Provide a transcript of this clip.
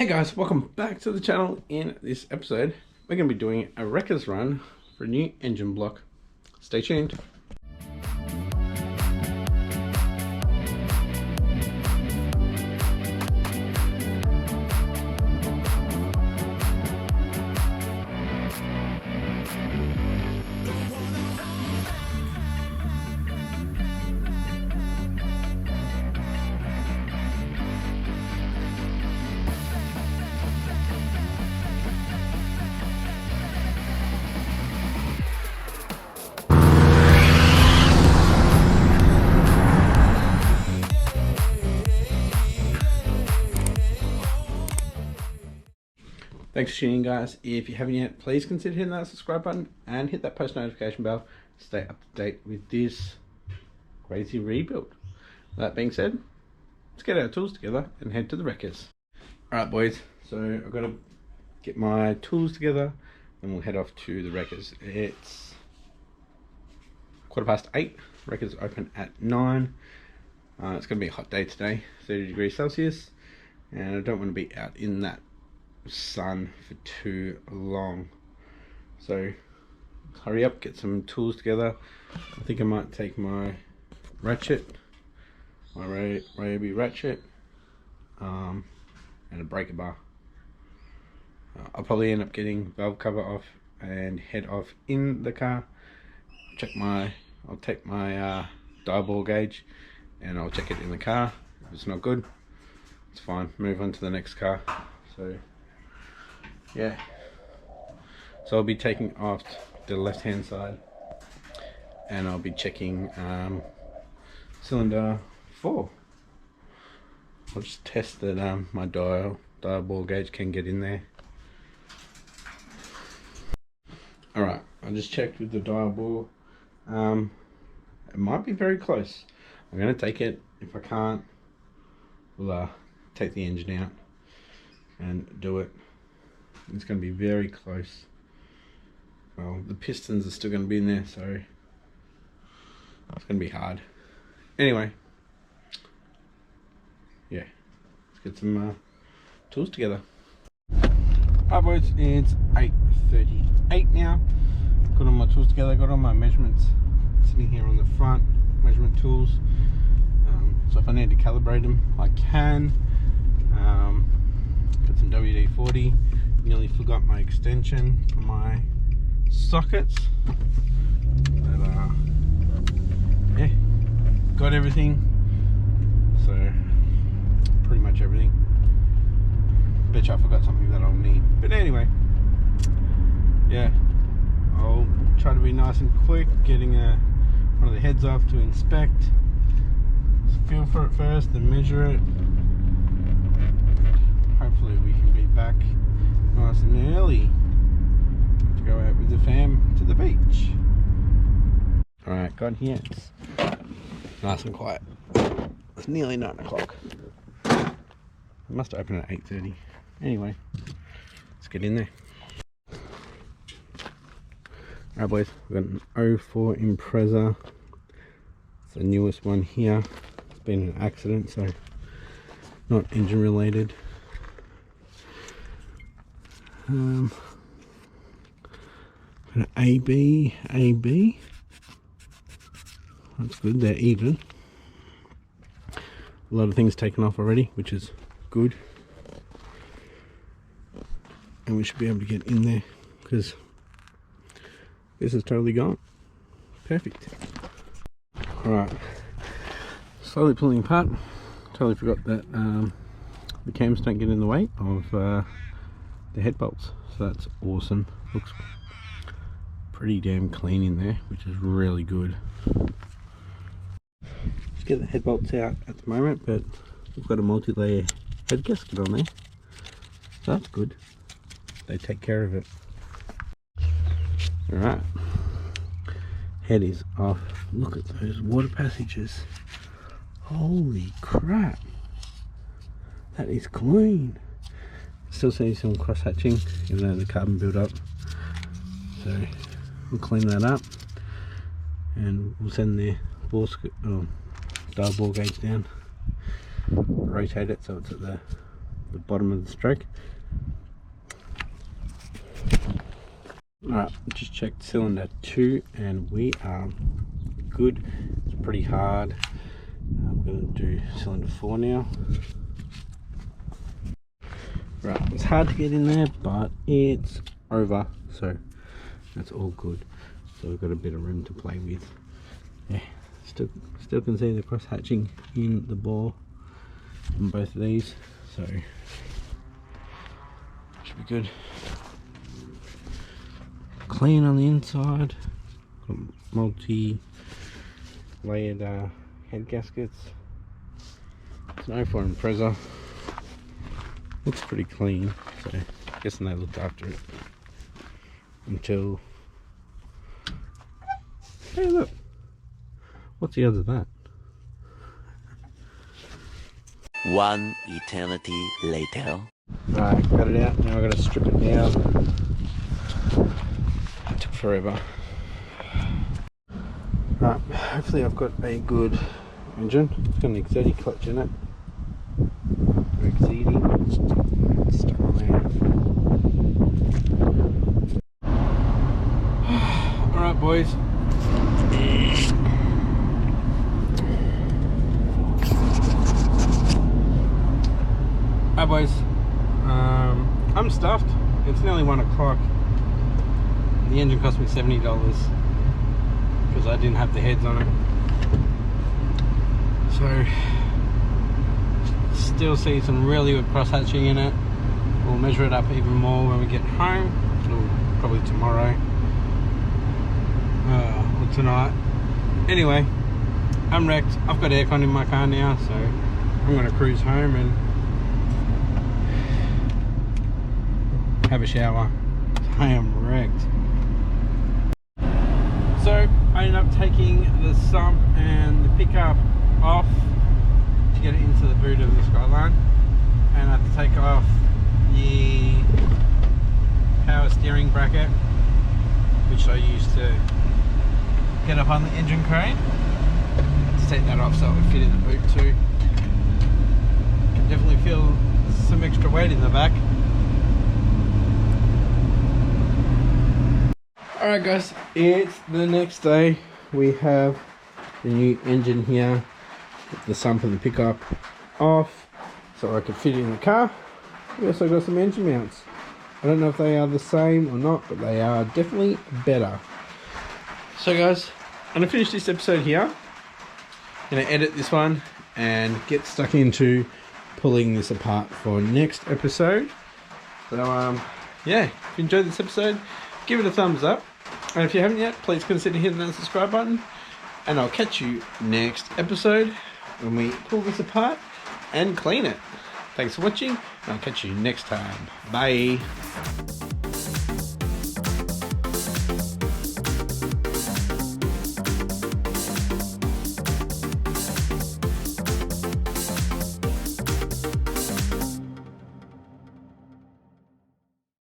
Hey guys, welcome back to the channel. In this episode, we're going to be doing a wreckers run for a new engine block. Stay tuned. Thanks for tuning in, guys. If you haven't yet, please consider hitting that subscribe button and hit that post notification bell to stay up to date with this crazy rebuild. That being said, let's get our tools together and head to the wreckers. Alright boys, so I've got to get my tools together and we'll head off to the wreckers. It's 8:15, wreckers open at 9. It's going to be a hot day today, 30 degrees Celsius, and I don't want to be out in that sun for too long, so hurry up, get some tools together. I think I might take my ratchet, my Ryobi ratchet, and a breaker bar. I'll probably end up getting valve cover off and head off in the car. I'll take my dial ball gauge and I'll check it in the car. If it's not good, it's fine, move on to the next car. So yeah, so I'll be taking off the left hand side and I'll be checking cylinder 4. I'll just test that my dial ball gauge can get in there. Alright, I just checked with the dial ball. It might be very close. I'm going to take it. If I can't, we'll take the engine out and do it. It's going to be very close. Well, the pistons are still going to be in there, so it's going to be hard. Anyway, yeah, let's get some tools together. Alright boys, it's 8:38 now. Got all my tools together, got all my measurements sitting here on the front, measurement tools. So if I need to calibrate them, I can. Got some WD-40. Nearly forgot my extension for my sockets, but yeah, got everything, so pretty much everything. Bet you I forgot something that I'll need, but anyway, yeah, I'll try to be nice and quick getting one of the heads off to inspect, feel for it first, then measure it. Hopefully we can be back nice and early to go out with the fam to the beach. Alright, got here. It's nice and quiet. It's nearly 9 o'clock. I must open at 8:30. Anyway, let's get in there. Alright boys, we've got an 04 Impreza. It's the newest one here. It's been an accident, so not engine related. An AB, that's good, they're even. A lot of things taken off already, which is good, and we should be able to get in there because this is totally gone. Perfect. Alright, slowly pulling apart. Totally forgot that the cams don't get in the way of the head bolts, so that's awesome. Looks pretty damn clean in there, which is really good. Just get the head bolts out at the moment, but we've got a multi-layer head gasket on there, so that's good. They take care of it. Alright, head is off. Look at those water passages. Holy crap, that is clean. Still see some cross hatching, even though the carbon built up, so we'll clean that up and we'll send the dial ball gauge down, rotate it so it's at the the bottom of the stroke. Alright, just checked cylinder 2 and we are good. It's pretty hard. I'm going to do cylinder 4 now. Right, it's hard to get in there, but it's over, so that's all good. So we've got a bit of room to play with. Yeah, still can see the cross hatching in the bore on both of these, so should be good. Clean on the inside. Got multi-layered head gaskets. It's an 04 Impreza. Looks pretty clean, so I'm guessing they looked after it until. Hey, look! What's the odds of that? One eternity later. Right, got it out. Now I've got to strip it down. It took forever. Right, hopefully I've got a good engine. It's got an Exedi clutch in it. Exedi. Stuck on there. Alright, boys. Hi boys, I'm stuffed. It's nearly 1 o'clock. The engine cost me $70 because I didn't have the heads on it. So still see some really good cross hatching in it. We'll measure it up even more when we get home. Probably tomorrow or tonight. Anyway, I'm wrecked. I've got aircon in my car now, so I'm going to cruise home and have a shower. I am wrecked. So I ended up taking the sump and the pickup off to get it into the boot of the Skyline, and I have to take off the power steering bracket, which I used to get up on the engine crane. I had to take that off so it would fit in the boot too. Can definitely feel some extra weight in the back. Alright guys, it's the next day. We have the new engine here with the sump and the pickup off so I could fit it in the car. We also got some engine mounts. I don't know if they are the same or not, but they are definitely better. So guys, I'm going to finish this episode here. I'm going to edit this one and get stuck into pulling this apart for next episode. So yeah, if you enjoyed this episode, give it a thumbs up. And if you haven't yet, please consider hitting that subscribe button. And I'll catch you next episode when we pull this apart and clean it. Thanks for watching. I'll catch you next time. Bye.